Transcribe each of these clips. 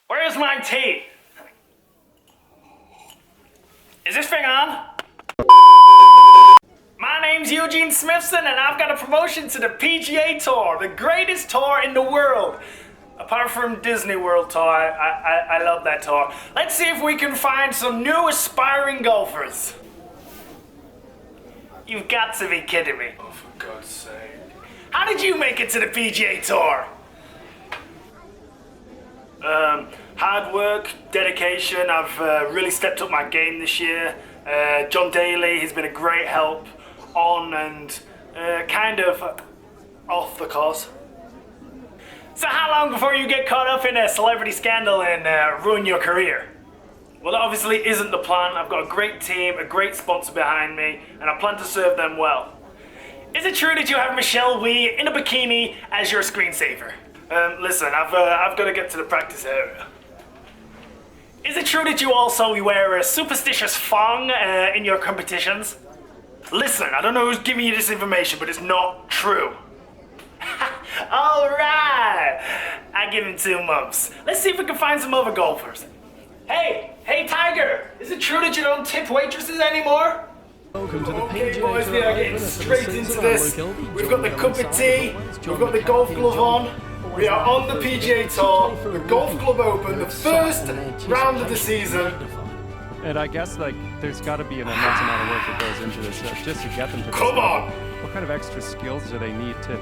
Where's my tea? Is this thing on? My name's Eugene Smithson and I've got a promotion to the PGA Tour, the greatest tour in the world. Apart from Disney World Tour, I love that tour. Let's see if we can find some new aspiring golfers. You've got to be kidding me. Oh, for God's sake. How did you make it to the PGA Tour? Hard work, dedication. I've really stepped up my game this year. John Daly has been a great help on and kind of off the course. So how long before you get caught up in a celebrity scandal and ruin your career? Well, that obviously isn't the plan. I've got a great team, a great sponsor behind me, and I plan to serve them well. Is it true that you have Michelle Wee in a bikini as your screensaver? Listen, I've got to get to the practice area. Is it true that you also wear a superstitious thong in your competitions? Listen, I don't know who's giving you this information, but it's not true. Alright! I give him 2 months. Let's see if we can find some other golfers. Hey Tiger! Is it true that you don't tip waitresses anymore? Welcome to the Okay, PGA boys, we are getting straight into this. We've got the cup of tea, we've got the golf glove on. We are on the PGA Tour, the Golf Club Open, the first round of the season. And I guess like there's got to be an immense amount of work that goes into this just to get them to this Come level. on! What kind of extra skills do they need to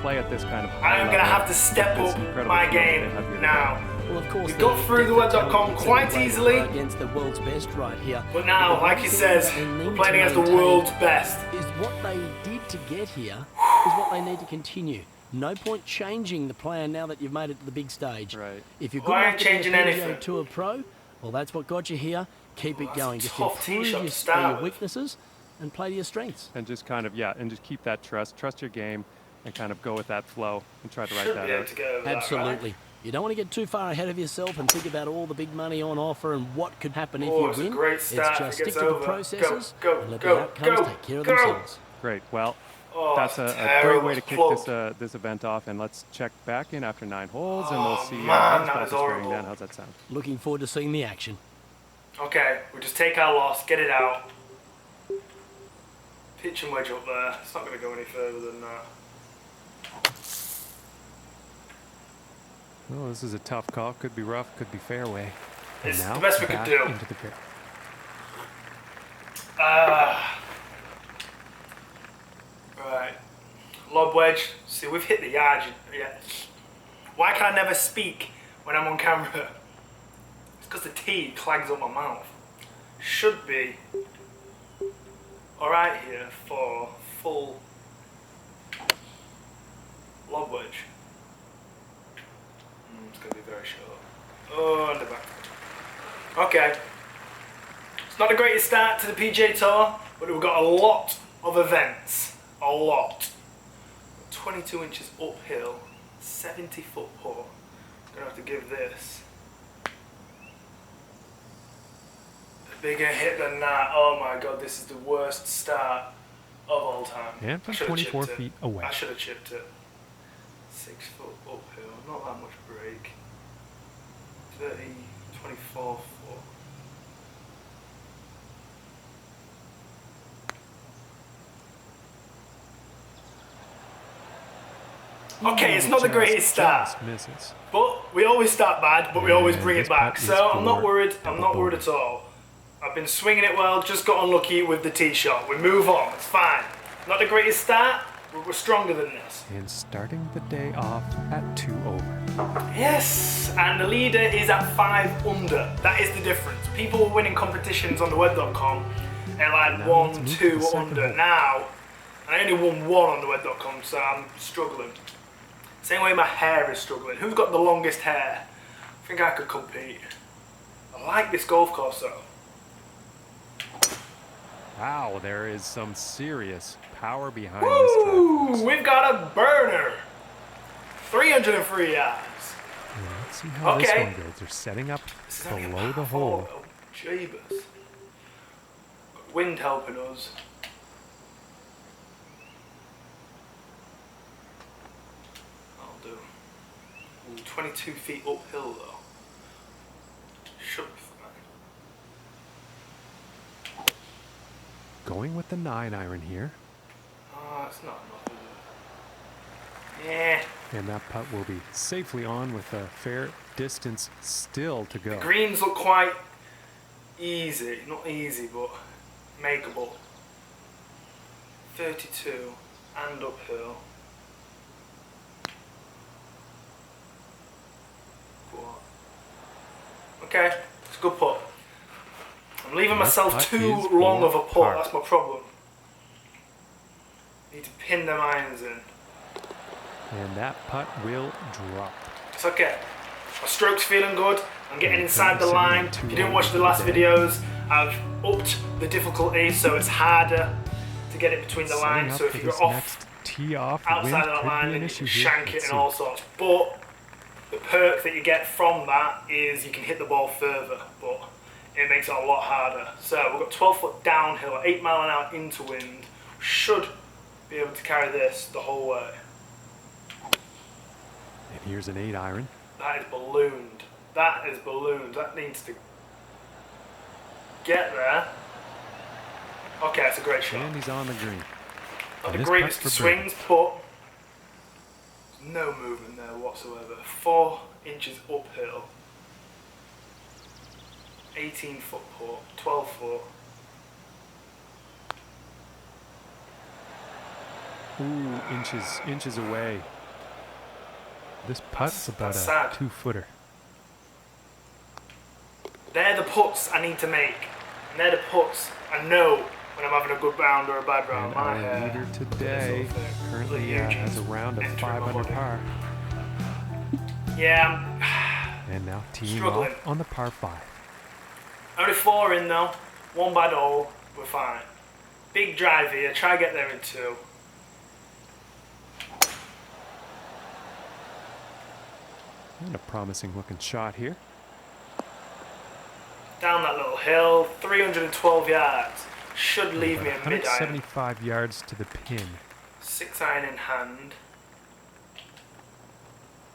play at this kind of high I am going to have to step up my game now. Well, of course, We got through the web.com quite easily, against the world's best right here. but now, like he says, we're playing against the world's best. Is what they did to get here is what they need to continue. No point changing the plan now that you've made it to the big stage. Right. If you're Well, good I enough ain't to be a changing PGA anything. Tour pro, well, that's what got you here. Keep it that's going. a Just tough tee improve shot to your start with. weaknesses and play to your strengths. And just kind of, and just keep that trust your game and kind of go with that flow and try to write Should that be able out. to get over that, Absolutely. right? You don't want to get too far ahead of yourself and think about all the big money on offer and what could happen if Oh, you it's a win. great start if It's it just gets stick to the over. processes Go, and let go, the outcomes go, take care of go. themselves. Great. Well, Oh, that's it's a great terrible way to kick plug. this event off. And let's check back in after 9 holes, and we'll see man, how the that spot is is going horrible. down. How's that sound? Looking forward to seeing the action. Okay, we'll just take our loss, get it out. Pitch and wedge up there. It's not going to go any further than that. Well, this is a tough call. Could be rough, could be fairway. And It's now, the best we could back do. into the pit. Right. Lob wedge. See, we've hit the yard. Yeah. Why can I never speak when I'm on camera? It's because the tea clangs up my mouth. Should be alright here for full lob wedge. It's going to be very short. Oh, and the back. Okay. It's not the greatest start to the PGA Tour, but we've got a lot of events. A lot. 22 inches uphill, 70-foot putt. Gonna have to give this a bigger hit than that. Oh my god, this is the worst start of all time. And from I should've 24 chipped it. feet away. I should have chipped it. 6 foot uphill, not that much break. 24 foot. Okay, it's not the greatest start, Just misses. but we always start bad, but we always bring this it back. putt is So I'm not for worried. I'm not worried at all. I've been swinging it well, just got unlucky with the tee shot. We move on. It's fine. Not the greatest start, but we're stronger than this. And starting the day off at 2 over. Yes, and the leader is at 5 under. That is the difference. People were winning competitions on the web.com at like Now 1, let's move to 2 the second under. hole. Now, I only won 1 on the web.com, so I'm struggling. Same way my hair is struggling. Who's got the longest hair? I think I could compete. I like this golf course though. Wow, there is some serious power behind this Woo! drive. We've got a burner. 303 yards. Let's see how this Okay. one goes. They're setting up This is only a below the par hole. four. Oh, jeebus. Got wind helping us. That'll do. Ooh, 22 feet uphill though. going with the 9-iron here. Oh, it's not enough, is it? Yeah. And that putt will be safely on with a fair distance still to go. The greens look quite easy. Not easy, but makeable. 32 and uphill. Okay, it's a good putt. I'm leaving myself too long of a putt, that's my problem. Need to pin them irons in. And that putt will drop. It's okay. My stroke's feeling good. I'm getting inside the line. If you didn't watch the last videos, I've upped the difficulty so it's harder to get it between the lines. So if you go off tee off, outside of that line, then you can shank it and all sorts. But the perk that you get from that is you can hit the ball further, but it makes it a lot harder. So we've got 12 foot downhill, 8 mile an hour into wind. Should be able to carry this the whole way. And here's an 8-iron. That is ballooned. That is ballooned. That needs to get there. Okay, it's a great shot. And he's on the green. Not the greatest swings, but no movement there whatsoever. 4 inches uphill. 18 foot putt, 12 foot. Ooh, inches away. This putt's about a sad. 2-footer. They're the putts I need to make. And they're the putts I know when I'm having a good round or a bad round. And our leader today currently has a round of 5 under par. Yeah, And now teeing struggling. off on the par 5. Only 4 in though. 1 bad hole. We're fine. Big drive here. Try to get there in 2. And a promising looking shot here. Down that little hill. 312 yards. Should leave me a mid-iron. 175 yards to the pin. 6-iron in hand.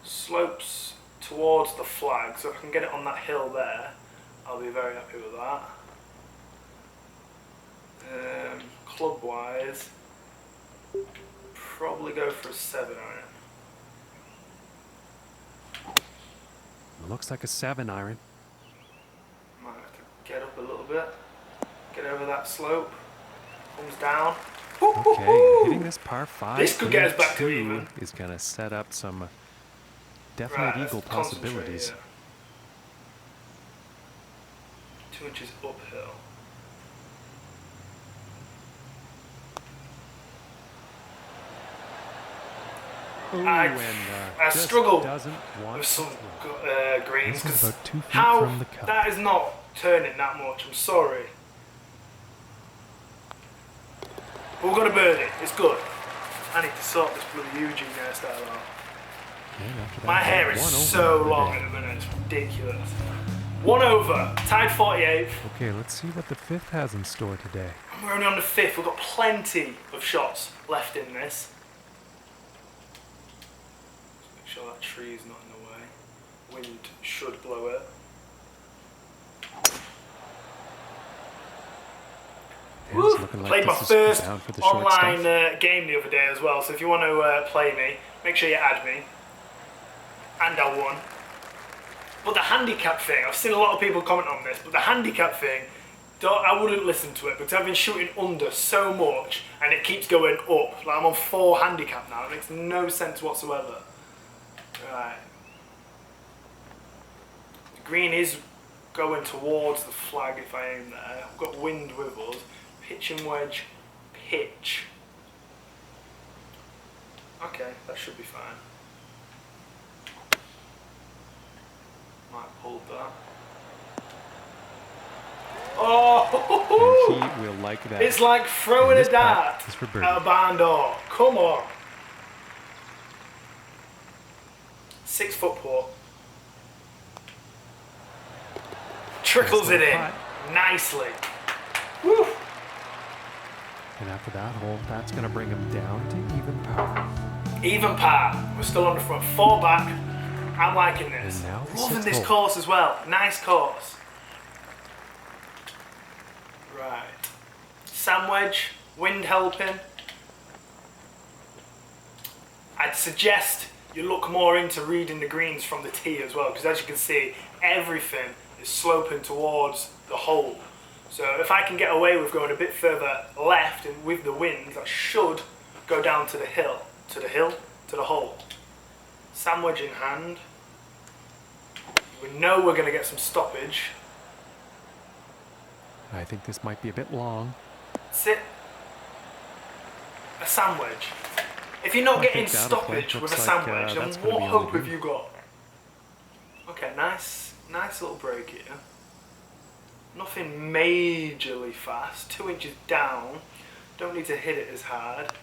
Slopes towards the flag, so if I can get it on that hill there, I'll be very happy with that. Club wise, probably go for a 7-iron. Looks like a 7-iron. Might have to get up a little bit, get over that slope, comes down. Okay, hitting this par 5. This could get us back to even. Is going to set up some definite eagle let's concentrate, possibilities. yeah. 2 inches uphill. Ooh, I just struggled doesn't want with some to. greens This is because about 2 feet how from the cup. that is not turning that much. I'm sorry, but we're gonna bird it. It's good. I need to sort this bloody Eugene hairstyle out. And after that, My hair is 1 over so for the long day. at the minute. It's ridiculous. 1 over, tied 48th. Okay, let's see what the 5th has in store today. We're only on the 5th. We've got plenty of shots left in this. Make sure that tree's not in the way. Wind should blow it. And it's looking like Played my this is first down for the short online stuff. game the other day as well, so if you want to play me, make sure you add me. And I won. But the handicap thing, I've seen a lot of people comment on this, but the handicap thing, I wouldn't listen to it because I've been shooting under so much and it keeps going up. Like I'm on 4 handicap now, it makes no sense whatsoever. Right. The green is going towards the flag if I aim there. I've got wind with us. Pitching wedge, pitch. Okay, that should be fine. Might pull that. Oh! And he will like that. It's like throwing And a this dart putt is for birdie. at a barn door. Come on. 6 foot putt. Trickles it in putt. nicely. Woo. And after that hole, that's going to bring him down to even par. Even par. We're still on the front. 4 back. I'm liking this. And now the Loving 6th this hole. course as well. Nice course. Right. Sand wedge, wind helping. I'd suggest you look more into reading the greens from the tee as well, because as you can see, everything is sloping towards the hole. So if I can get away with going a bit further left and with the wind, I should go down to the hill, to the hole. Sand wedge in hand. We know we're going to get some stoppage. I think this might be a bit long. Sit. A sand wedge. If you're not getting think that'll stoppage play. with a Looks sand like, wedge, then that's gonna what be on hope the have you got? Okay, nice little break here. Nothing majorly fast. 2 inches down. Don't need to hit it as hard.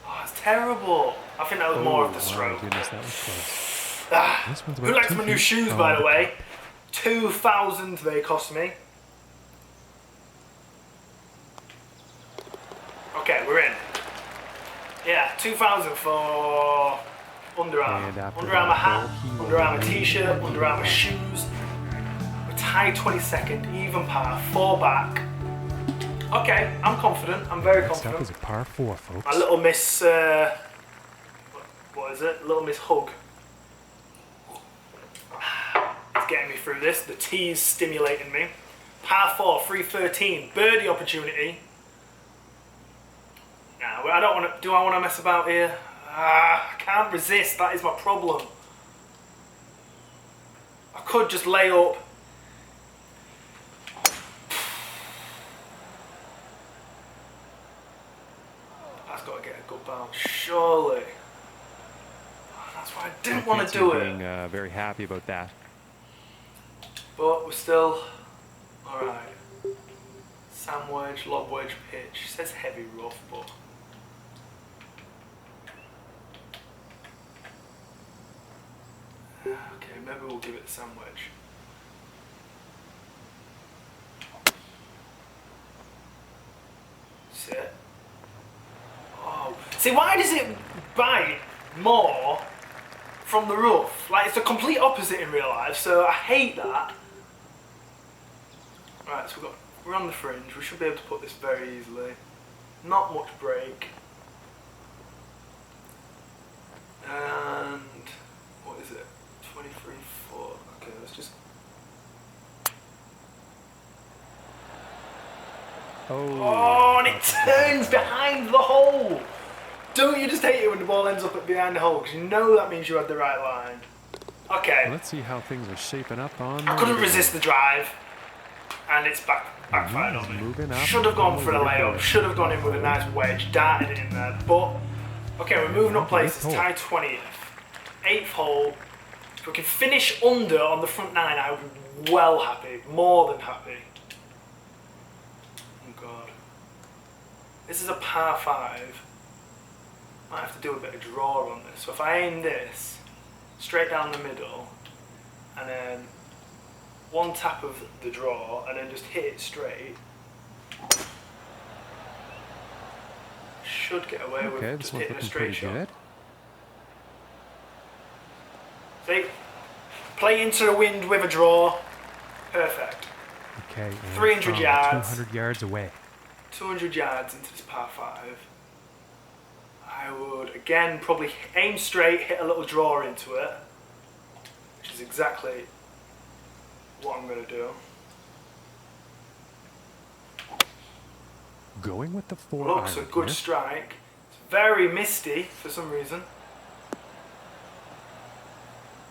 Oh, it's terrible. I think that was more of the stroke. Goodness, that was close. Ah, This one's who about likes 2 my new feet shoes, on by the the way? 2,000 they cost me. Okay, we're in. Yeah, 2,000 for Under Armour. And after Under Armour that hat, hole, he Under Armour will- t-shirt, Under Armour shoes. We're tied 22nd, even par, 4 back. Okay, I'm confident. I'm very Next up confident. is a par 4, folks. My little miss, what is it? Little Miss Hug. It's getting me through this. The tee's stimulating me. Par 4, 313, birdie opportunity. Nah, I don't want to. Do I want to mess about here? I can't resist. That is my problem. I could just lay up. That's got to get a good bounce, surely. That's why I didn't want to do it. Being very happy about that. But we're still alright. Sand wedge, lob wedge pitch. It says heavy rough, but okay, maybe we'll give it the sand wedge. Sit. Oh, see, why does it bite more from the rough? Like, it's the complete opposite in real life, so I hate that. Right, so we're on the fringe. We should be able to put this very easily. Not much break. And what is it? 23 foot. Okay, let's just. Oh, and it turns behind the hole. Don't you just hate it when the ball ends up behind the hole? Because you know that means you had the right line. Okay. Let's see how things are shaping up on. I couldn't resist the drive, and it's backfired on me. Moving up. Should have gone for the layup. Should have gone in with a nice wedge, darted it in there. But okay, we're moving up places. Tie 20th, 8th hole. If we can finish under on the front 9, I would be well happy, more than happy. Oh God, this is a par 5. Might have to do a bit of draw on this. So if I aim this straight down the middle, and then one tap of the draw, and then just hit it straight, should get away with Okay, just this one's hitting a looking straight pretty shot. good. See, play into the wind with a draw, perfect. Okay, and 300 from yards. 200 yards away. 200 yards into this par 5. I would again probably aim straight, hit a little draw into it, which is exactly what I'm going to do. Going with the 4 Looks a iron good here. strike. It's very misty for some reason.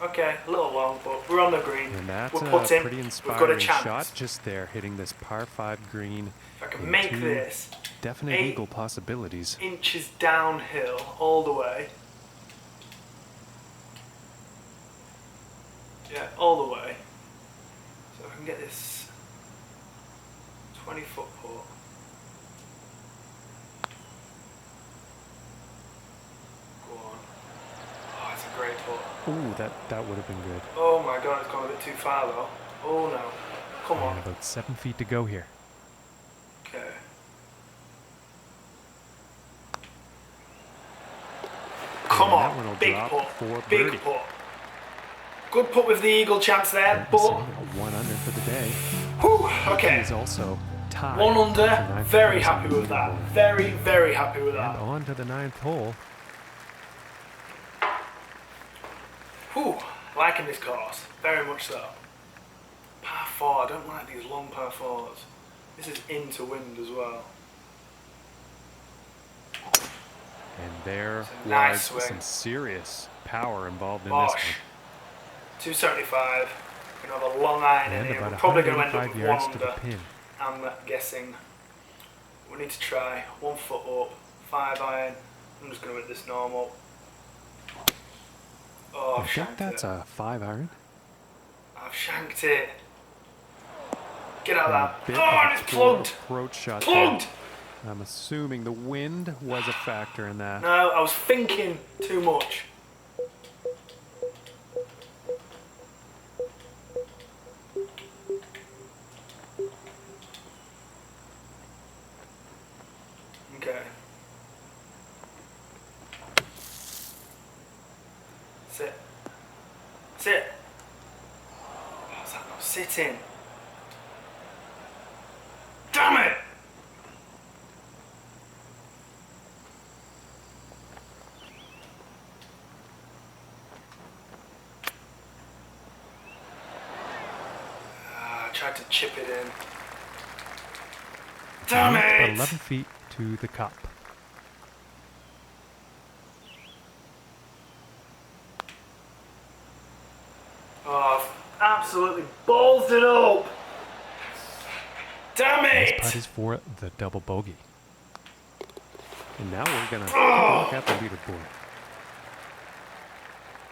Okay, a little long, but we're on the green. And that's We're a putting. pretty We've inspiring got a chance. shot just there, hitting this par 5 green. If I can with make 2 this definite 8 eagle possibilities. inches downhill all the way. Yeah, all the way. So I can get this 20-foot putt. Go on. Oh, it's a great putt. Ooh, that would have been good. Oh my God, it's gone a bit too far though. Oh no. Come on. And about 7 feet to go here. Okay. Come And that one on, will big drop putt, for big birdie. putt. Good putt with the eagle chance there, Sitting but at 1 under for the day. whew, He okay. is also tied. 1 under, the ninth very place on happy the with that. leaderboard. Very, very happy with And that. on to the 9th hole. Whew, liking this course, very much so. Par 4, I don't like these long par 4s. This is into wind as well. And there It's a nice was swing. some serious power involved in Bosh. this 275. Gonna have a long iron one. in And here. about We're probably going to end 185 up with 1 yards to the under. pin. I'm guessing. We need to try 1 foot up, 5 iron. I'm just going to hit this normal. Oh, I I've think shanked that's it. a 5 iron. I've shanked it. Get out And a of bit that. of Oh, a and it's poor plugged. approach shot Plugged! there. I'm assuming the wind was a factor in that. No, I was thinking too much. Okay. Sit. Sit. How's that not sitting? Damn it! I tried to chip it in. Damn About it! 11 feet to the cup. Oh, I've absolutely balls it up! Damn This it! putt is for the double bogey. And now we're gonna take a look at the leaderboard.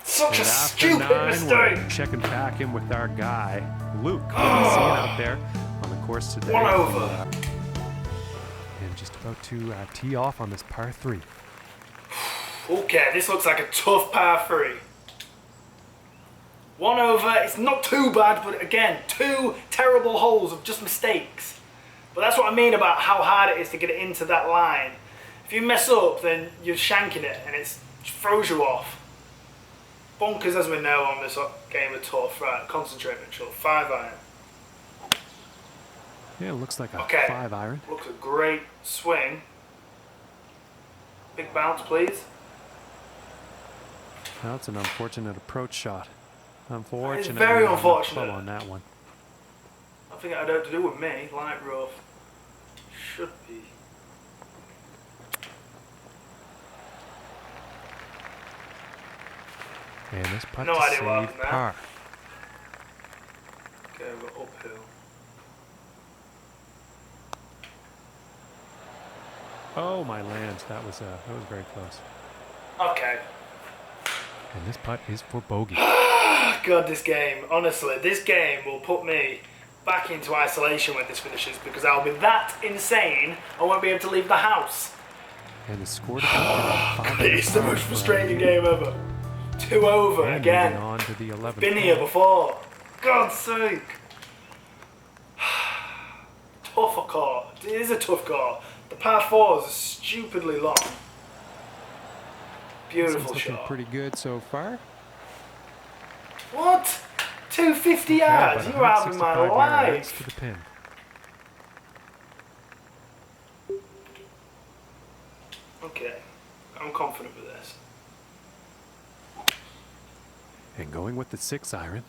Such a And after stupid 9, mistake! we're checking back in with our guy, Luke. Seeing out there on the course today. 1 over. And just about to tee off on this par 3. Okay, this looks like a tough par 3. 1 over, it's not too bad, but again, 2 terrible holes of just mistakes. But that's what I mean about how hard it is to get it into that line. If you mess up, then you're shanking it and it throws you off. Bunkers, as we know, on this game are tough. Right, concentrate, Mitchell. 5 iron. Yeah, it looks like a Okay. 5 iron. Looks a great swing. Big bounce, please. That's an unfortunate approach shot. Unfortunately, very no unfortunate. club on that one. I think it had to do with me. Light rough. Should be. And this putt No to idea what save happened there. par. Okay, we're uphill. Oh my lands, that was very close. Okay. And this putt is for bogey. God, this game. Honestly, this game will put me back into isolation when this finishes because I'll be that insane I won't be able to leave the house. And the score to beat It's the most frustrating game ever. 2 over and again. moving on to the 11th. Been here hole. before. God's sake. Tough car. It is a tough car. The par 4s are stupidly long. This Beautiful one's looking shot. pretty good so far. What? 250 Yeah, yards? about You're having my 165 yards life. to the pin. Okay. I'm confident with this. And going with the 6 iron.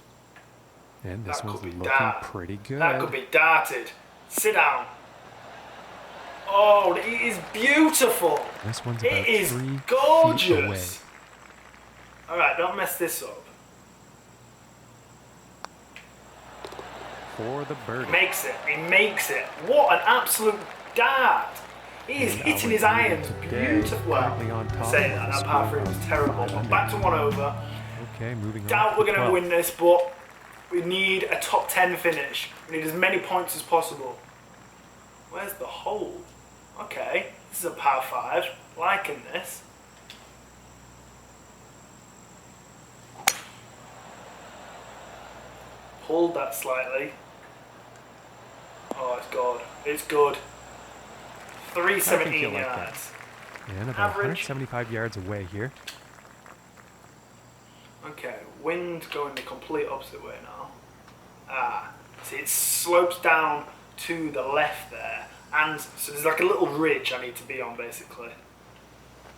And this That one's could be looking dart. pretty good. That could be darted. Sit down. Oh, it is beautiful. This one's about It is 3 feet away. gorgeous. Alright, don't mess this up. For the birdie. Makes it. He makes it. What an absolute dart. He is And hitting our his irons today, beautiful. Well, currently on top saying with that, a that par score 3 was of terrible. 500. Back to 1 over. Okay, moving on. Doubt to we're the going to 12th. win this, but we need a top 10 finish. We need as many points as possible. Where's the hole? Okay, this is a par 5. Liking this. Pulled that slightly. Oh, it's good. It's good. I 317 think you'll like yards. And about Average. 175 yards away here. Okay, wind going the complete opposite way now. Ah, see it slopes down to the left there, and so there's like a little ridge I need to be on basically.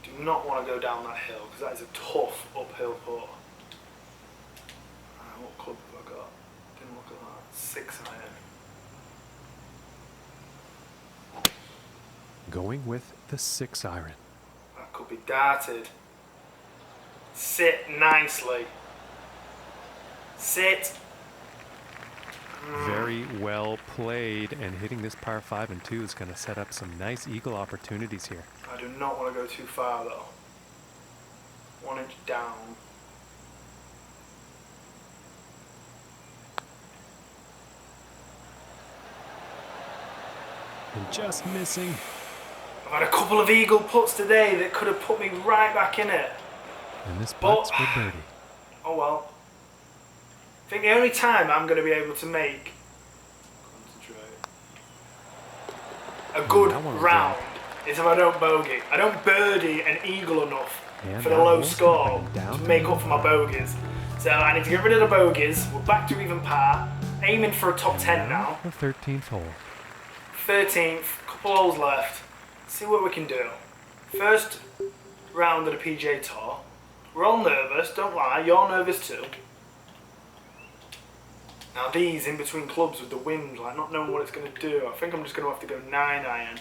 Do not want to go down that hill because that is a tough uphill putt. What club have I got? Didn't look at that. 6 iron. Going with the 6 iron. That could be darted. Sit nicely. Sit. Very well played, and hitting this par 5 and 2 is going to set up some nice eagle opportunities here. I do not want to go too far though. 1 inch down. And just missing. I've had a couple of eagle putts today that could have put me right back in it. And this putt's for birdie. Oh well. I think the only time I'm going to be able to make a good round is if I don't bogey. I don't birdie an eagle enough for the low score to make up for my bogeys. So I need to get rid of the bogeys. We're back to even par. Aiming for a top 10 now. The 13th hole. 13th, couple holes left. See what we can do. First round of the PGA Tour. We're all nervous, don't lie. You're nervous too. Now these in between clubs with the wind, like not knowing what it's going to do. I think I'm just going to have to go 9 iron.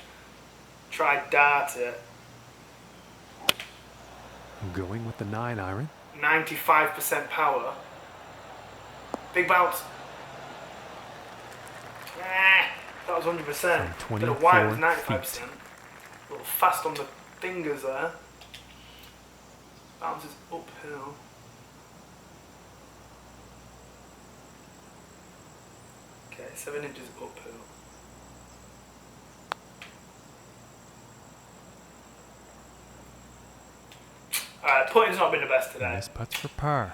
Try dart it. Going with the 9 iron. 95% power. Big bounce. That was 100%. Don't know why it was 95%. A little fast on the fingers there. Bounces uphill. Okay, 7 inches uphill. Alright, putting's not been the best today. Nice putts for par.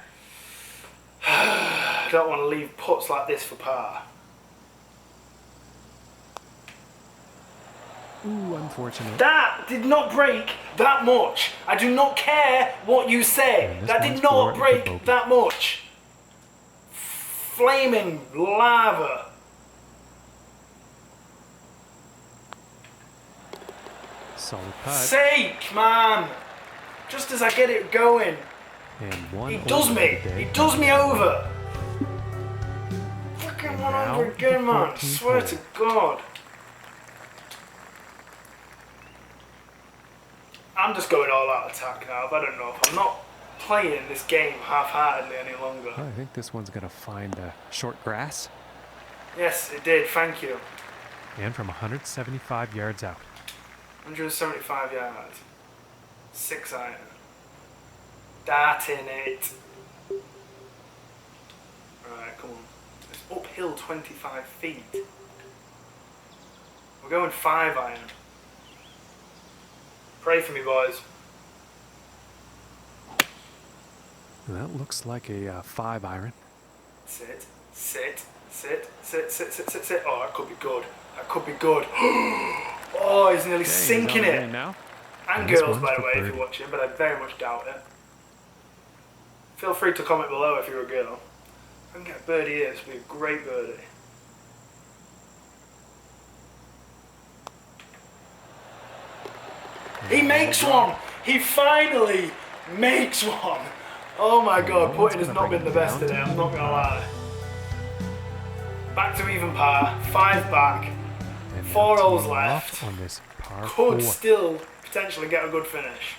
I don't want to leave putts like this for par. Ooh, unfortunate. That did not break that much. I do not care what you say. That did not break that much. Flaming lava. Solid putt. Sake, man. Just as I get it going. And one. He does me. He does me over. Fucking 100 again, man. Swear to God. I'm just going all out attack now. I've had enough. I'm not playing this game half-heartedly any longer. I think this one's going to find short grass. Yes, it did. Thank you. And from 175 yards out. 175 yards. 6 iron. Darting it. Alright, come on. It's uphill 25 feet. We're going 5 iron. Pray for me, boys. That looks like a 5 iron. Sit, sit, sit, sit, sit, sit, sit, sit. Oh, that could be good. That could be good. Oh, he's nearly sinking it. Now. And girls, by the way, if you're watching, but I very much doubt it. Feel free to comment below if you're a girl. If I can get a birdie here, this would be a great birdie. He makes one! He finally makes one! Oh my god, putting has not been the best today, I'm not gonna lie. Back to even par, 5 back, 4 holes left. On this par Could 4. still potentially get a good finish.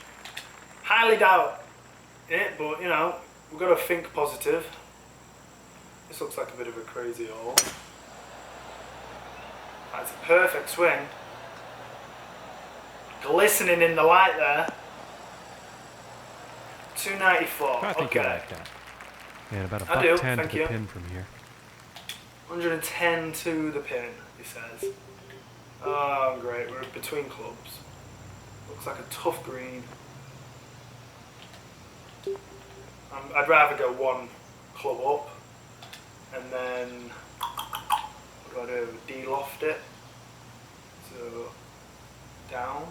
Highly doubt it, but you know, we've got to think positive. This looks like a bit of a crazy hole. That's a perfect swing. Glistening in the light there. 294. I think okay. I like that. And about a I do, buck 10 to thank the you. pin from here. 110 to the pin, he says. Oh, great. We're between clubs. Looks like a tough green. I'd rather go 1 club up and then what do I do? De-loft it. So down.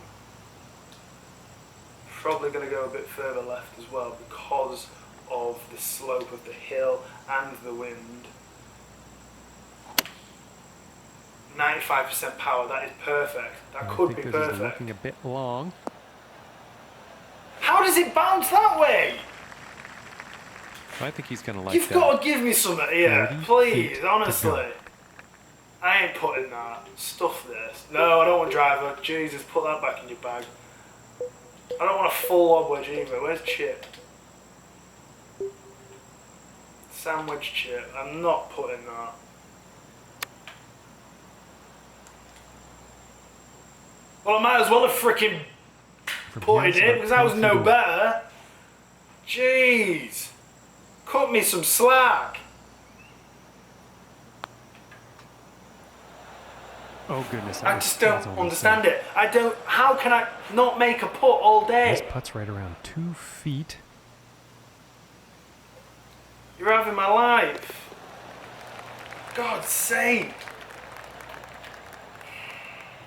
Probably going to go a bit further left as well because of the slope of the hill and the wind. 95% power. That is perfect. That could be This is perfect. looking a bit long. How does it bounce that way? I think he's gonna like You've that. got to give me something here, 30 please. feet to Honestly, go. I ain't putting that. Stuff this. No, I don't want driver. Jesus, put that back in your bag. I don't want a full lob wedge either. Where's Chip? Sandwich Chip. I'm not putting that. Well, I might as well have freaking From put here, it it's in about because I 10 was feet no away. better. Jeez. Cut me some slack. Oh goodness! I just don't understand it. I don't. How can I not make a putt all This day? putt's right around 2 feet. You're having my life. God's sake.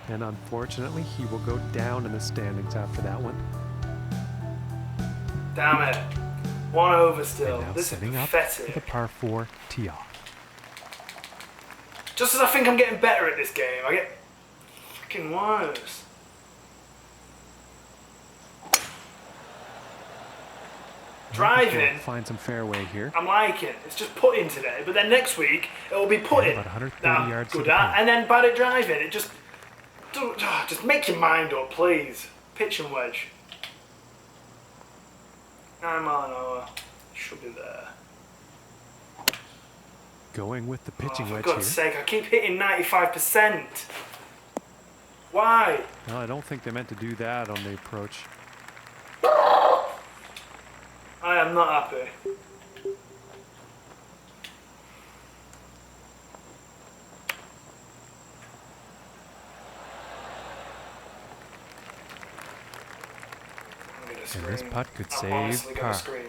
And unfortunately, he will go down in the standings after that one. Damn it. 1 over still. And now This is setting up for the pathetic. par 4 tee off. Just as I think I'm getting better at this game, I get freaking worse. Driving, Find some fairway here. I'm liking. It's just putting today, but then next week it will be putting. about 130 that I'm yards to good the at, pin. and then bad at driving. It just make your mind up, please. Pitch and wedge. 9 mile an hour. Should be there. Going with the pitching For wedge God's here. sake, I keep hitting 95%. Why? No, I don't think they meant to do that on the approach. I am not happy. I'm gonna scream. this putt could I'm save honestly gonna par. scream.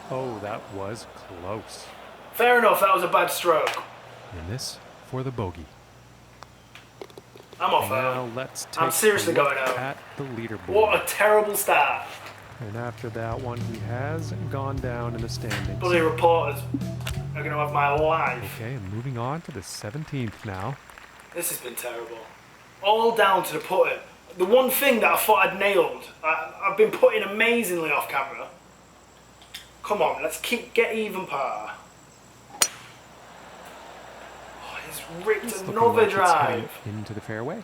Oh, that was close. Fair enough, that was a bad stroke. And this for the bogey. I'm off Now out. let's take I'm seriously a look going out. at the leaderboard. What a terrible start. And after that one, he has gone down in the standings. Bloody reporters are gonna have my life. Okay, and moving on to the 17th now. This has been terrible. All down to the putting. The one thing that I thought I'd nailed, I've been putting amazingly off camera. Come on, let's get even par. Oh, he's ripped It's looking another like it's heading drive. into the fairway.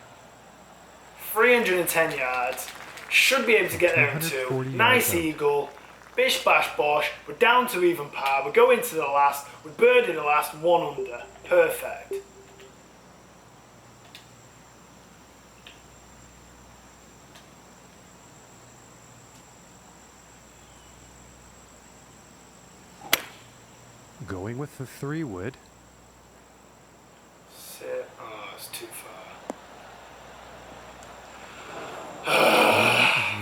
310 yards. Should be able to get there in 240 two. Nice yards out. eagle. Bish bash bosh. We're down to even par. We're going to the last. We birdied the last 1 under. Perfect. Going with the 3-wood. Sit. Oh, it's too far.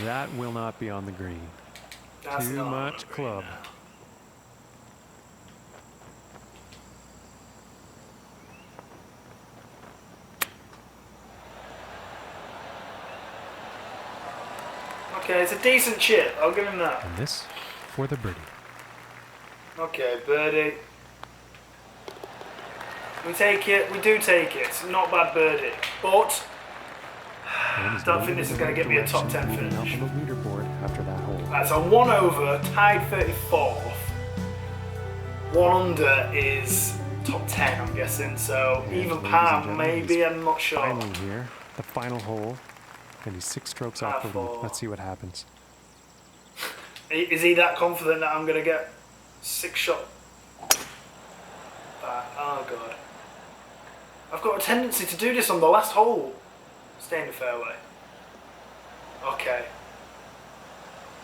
That will not be on the green. That's Too not much on the club. green now. Okay, it's a decent chip. I'll give him that. And this for the birdie. Okay, birdie. We take it. We do take it. It's not bad birdie. But And he's don't moving think this in is the going to right get me a top direction, 10 moving up finish. on the leaderboard after that hole. That's a 1 over, tied 34th. 1 under is top 10, I'm guessing. So And even ladies and par, gentlemen, maybe. he's I'm not sure. Finally here, the final hole. And he's 6 strokes off the lead. Par 4. Let's see what happens. Is he that confident that I'm going to get 6 shot back? Oh, God. I've got a tendency to do this on the last hole. Stay in the fairway. Okay.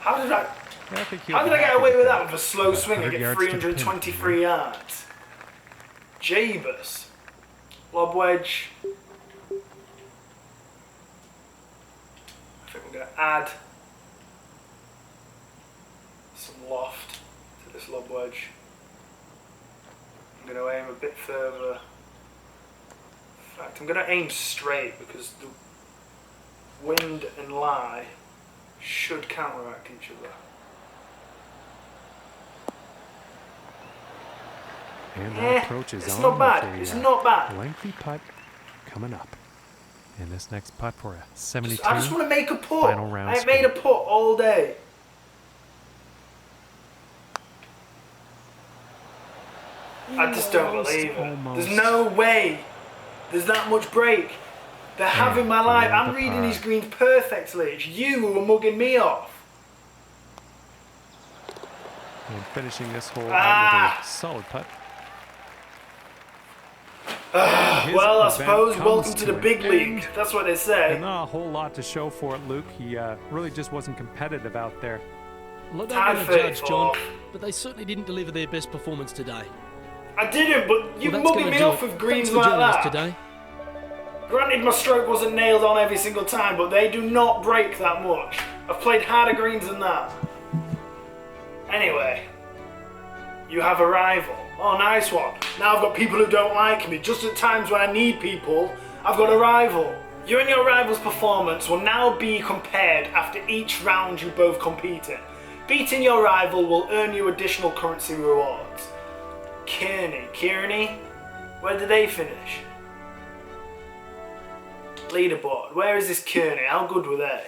How did I I think he'll How be did I get happy away with that that. with a slow About swing? I 100 get yards to the pin. 323 yards. Jeebus. Lob wedge. I think we're going to add some loft to this lob wedge. I'm going to aim a bit further. In fact, I'm going to aim straight because the wind and lie should counteract each other. And that approach is it's on not bad. with a, It's not bad. lengthy putt coming up. And this next putt for a 72. I just want to make a putt. Final round I ain't made a spin. putt all day. I just don't believe it. Almost. There's no way there's that much break. They're having my life. yeah, I'm the reading par. these greens perfectly. It's you who are mugging me off. And finishing this hole out Ah. with a solid putt. Well, I suppose comes welcome to the to big an league. end. That's what they say. And not a whole lot to show for it, Luke. He really just wasn't competitive out there. Well, I Tied don't want to judge, 34. John, but they certainly didn't deliver their best performance today. I didn't, but you're Well, that's mugging gonna me do off it. with greens Thanks for like joining us that. today. Granted, my stroke wasn't nailed on every single time, but they do not break that much. I've played harder greens than that. Anyway, you have a rival. Oh, nice one. Now I've got people who don't like me. Just at times when I need people, I've got a rival. You and your rival's performance will now be compared after each round you both compete in. Beating your rival will earn you additional currency rewards. Kearney, where did they finish? Leaderboard, where is this Kearney? How good were they?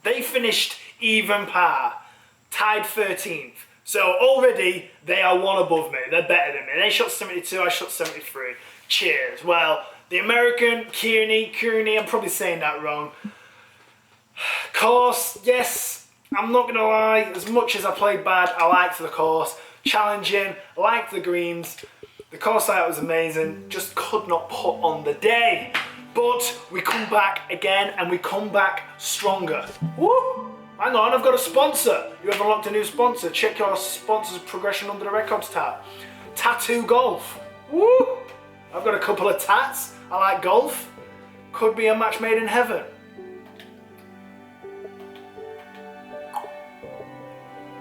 They finished even par, tied 13th. So already they are one above me. They're better than me. They shot 72, I shot 73. Cheers. Well, the American Kearney, I'm probably saying that wrong. Course, yes, I'm not gonna lie. As much as I played bad, I liked the course. Challenging, liked the greens. The course layout was amazing. Just could not put on the day. But we come back again and we come back stronger. Woo! Hang on, I've got a sponsor. You have unlocked a new sponsor. Check your sponsor's progression under the records tab. Tattoo Golf. Woo! I've got a couple of tats. I like golf. Could be a match made in heaven.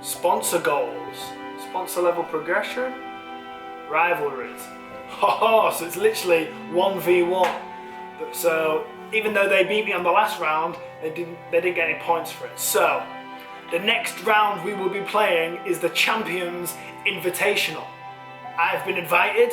Sponsor goals. Sponsor level progression. Rivalries. Oh, so it's literally 1v1. So even though they beat me on the last round, they didn't get any points for it. So the next round we will be playing is the Champions Invitational. I've been invited,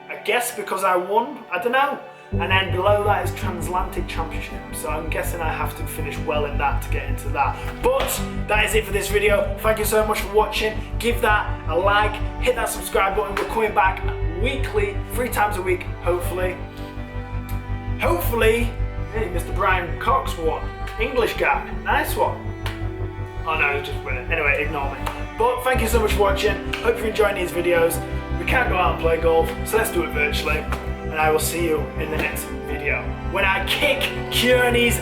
I guess because I won, I don't know. And then below that is Transatlantic Championship. So I'm guessing I have to finish well in that to get into that. But that is it for this video. Thank you so much for watching. Give that a like, hit that subscribe button. We're coming back weekly, 3 times a week, hopefully. Hopefully, hey, Mr. Brian Cox won. English guy, nice one. Oh no, he's just winning. Anyway, ignore me. But thank you so much for watching. Hope you're enjoying these videos. We can't go out and play golf, so let's do it virtually. And I will see you in the next video when I kick Kearney's